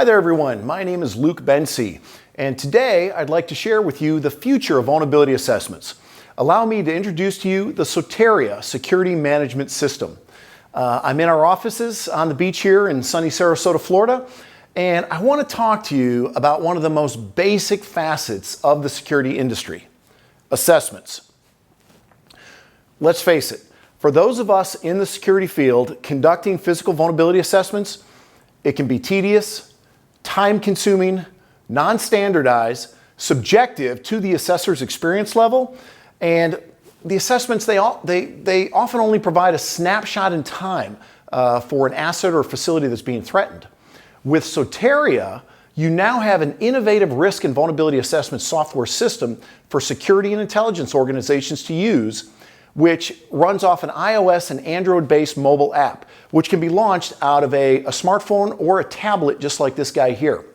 Hi there everyone, my name is Luke Bencie, and today I'd like to share with you the future of vulnerability assessments. Allow me to introduce to you the SOTERIA Security Management System. I'm in our offices on the beach here in sunny Sarasota, Florida, and I want to talk to you about one of the most basic facets of the security industry, assessments. Let's face it, for those of us in the security field conducting physical vulnerability assessments, it can be tedious, time-consuming, non-standardized, subjective to the assessor's experience level, and the assessments, they often only provide a snapshot in time for an asset or facility that's being threatened. With SOTERIA, you now have an innovative risk and vulnerability assessment software system for security and intelligence organizations to use, which runs off an iOS and Android-based mobile app, which can be launched out of a smartphone or a tablet just like this guy here.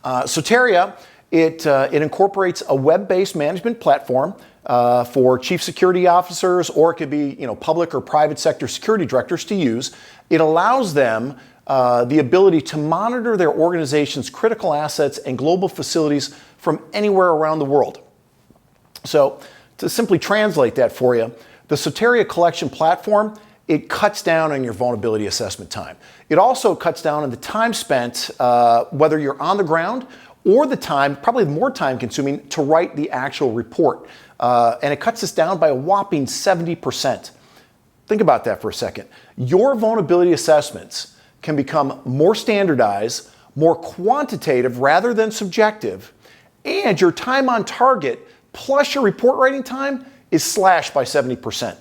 SOTERIA, it incorporates a web-based management platform for chief security officers, or it could be public or private sector security directors to use. It allows them the ability to monitor their organization's critical assets and global facilities from anywhere around the world. So, to simply translate that for you, the SOTERIA collection platform, it cuts down on your vulnerability assessment time. It also cuts down on the time spent, whether you're on the ground or the time, probably more time consuming, to write the actual report. And it cuts this down by a whopping 70%. Think about that for a second. Your vulnerability assessments can become more standardized, more quantitative rather than subjective, and your time on target plus your report writing time is slashed by 70%.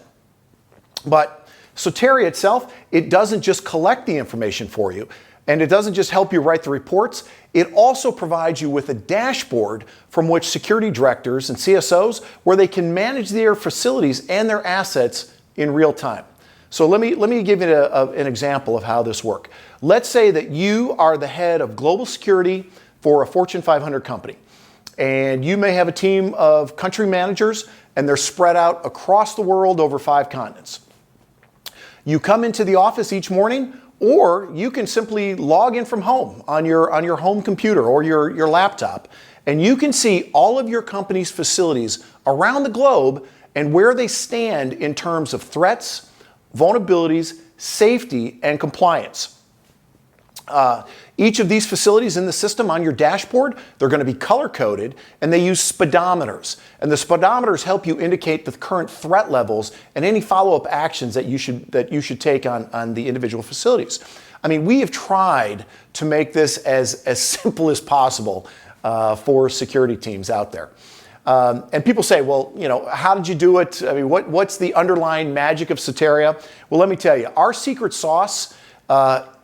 But SOTERIA itself, it doesn't just collect the information for you, and it doesn't just help you write the reports, it also provides you with a dashboard from which security directors and CSOs, where they can manage their facilities and their assets in real time. So let me give you an example of how this works. Let's say that you are the head of global security for a Fortune 500 company. And you may have a team of country managers, and they're spread out across the world over 5 continents. You come into the office each morning, or you can simply log in from home on your home computer or your laptop, and you can see all of your company's facilities around the globe and where they stand in terms of threats, vulnerabilities, safety, and compliance. Each of these facilities in the system on your dashboard, they're going to be color-coded, and they use speedometers. And the speedometers help you indicate the current threat levels and any follow-up actions that you should take on the individual facilities. I mean, we have tried to make this as simple as possible for security teams out there. And people say, well, how did you do it? I mean, what's the underlying magic of SOTERIA? Well, let me tell you, our secret sauce,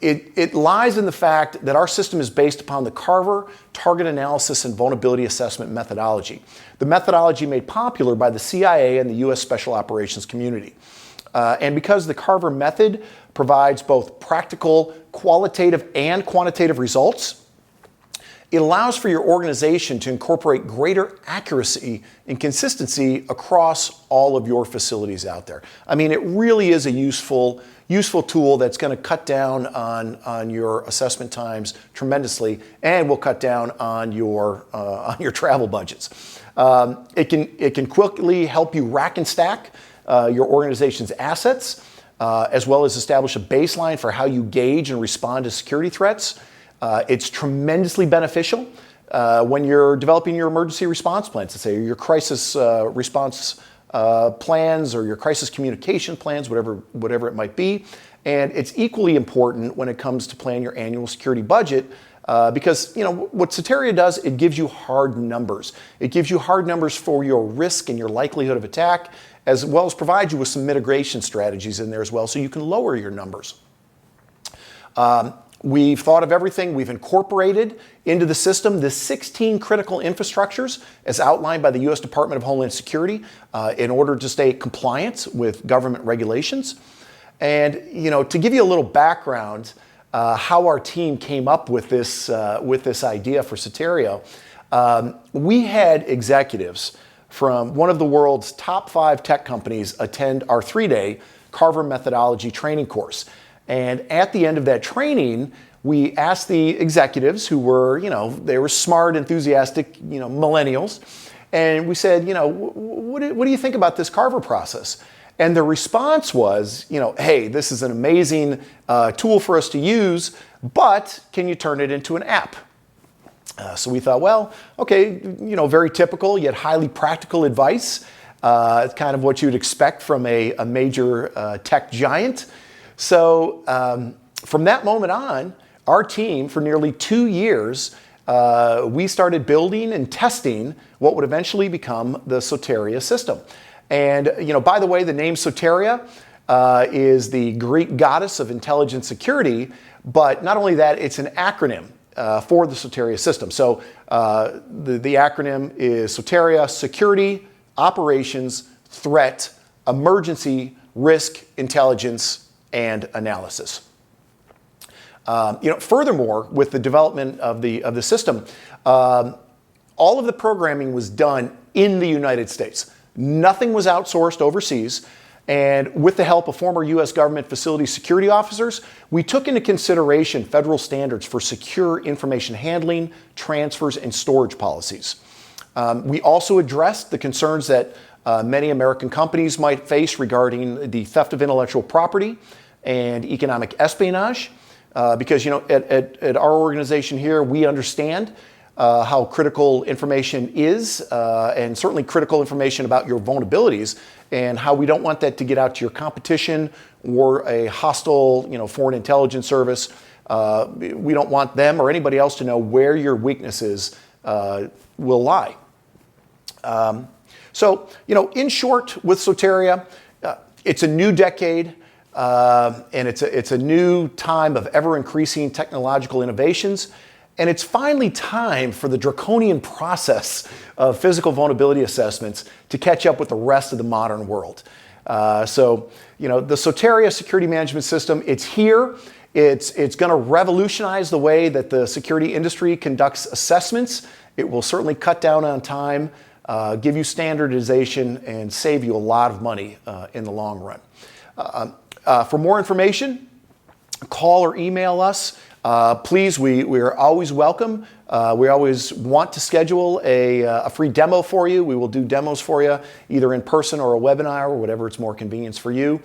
it lies in the fact that our system is based upon the CARVER target analysis and vulnerability assessment methodology, the methodology made popular by the CIA and the U.S. Special Operations community. And because the CARVER method provides both practical, qualitative, and quantitative results, it allows for your organization to incorporate greater accuracy and consistency across all of your facilities out there. I mean, it really is a useful tool that's going to cut down on your assessment times tremendously, and will cut down on your travel budgets. It can quickly help you rack and stack your organization's assets, as well as establish a baseline for how you gauge and respond to security threats. It's tremendously beneficial when you're developing your emergency response plans, let's say, or your crisis response plans, or your crisis communication plans, whatever it might be. And it's equally important when it comes to planning your annual security budget, because what SOTERIA does, it gives you hard numbers. It gives you hard numbers for your risk and your likelihood of attack, as well as provide you with some mitigation strategies in there as well, so you can lower your numbers. We've thought of everything. We've incorporated into the system the 16 critical infrastructures as outlined by the U.S. Department of Homeland Security in order to stay compliant with government regulations. And to give you a little background, how our team came up with this idea for SOTERIA, we had executives from one of the world's top 5 tech companies attend our 3-day CARVER methodology training course. And at the end of that training, we asked the executives who were, they were smart, enthusiastic, millennials. And we said, what do you think about this CARVER process? And the response was, hey, this is an amazing tool for us to use, but can you turn it into an app? So we thought, well, okay, very typical yet highly practical advice. It's kind of what you'd expect from a major tech giant. So from that moment on, our team, for nearly 2 years, we started building and testing what would eventually become the SOTERIA system. And, by the way, the name SOTERIA is the Greek goddess of intelligence security, but not only that, it's an acronym for the SOTERIA system. So the acronym is SOTERIA Security, Operations, Threat, Emergency, Risk, Intelligence, and Analysis. Furthermore, with the development of the system, all of the programming was done in the United States. Nothing was outsourced overseas. And with the help of former U.S. government facility security officers, we took into consideration federal standards for secure information handling, transfers, and storage policies. We also addressed the concerns that many American companies might face regarding the theft of intellectual property and economic espionage. Because, at our organization here, we understand how critical information is, and certainly critical information about your vulnerabilities, and how we don't want that to get out to your competition or a hostile, foreign intelligence service. We don't want them or anybody else to know where your weaknesses will lie. So, in short, with SOTERIA, it's a new decade. And it's a new time of ever-increasing technological innovations. And it's finally time for the draconian process of physical vulnerability assessments to catch up with the rest of the modern world. So, the SOTERIA Security Management System, it's here. It's going to revolutionize the way that the security industry conducts assessments. It will certainly cut down on time, give you standardization, and save you a lot of money in the long run. For more information, call or email us. Please, we are always welcome. We always want to schedule a free demo for you. We will do demos for you, either in person or a webinar, or whatever it's more convenient for you.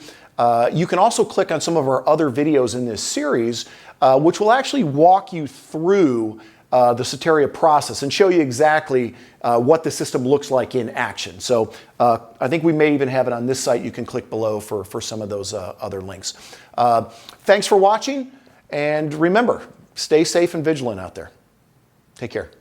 You can also click on some of our other videos in this series, which will actually walk you through the SOTERIA process and show you exactly what the system looks like in action. So I think we may even have it on this site. You can click below for some of those other links. Thanks for watching, and remember, stay safe and vigilant out there. Take care.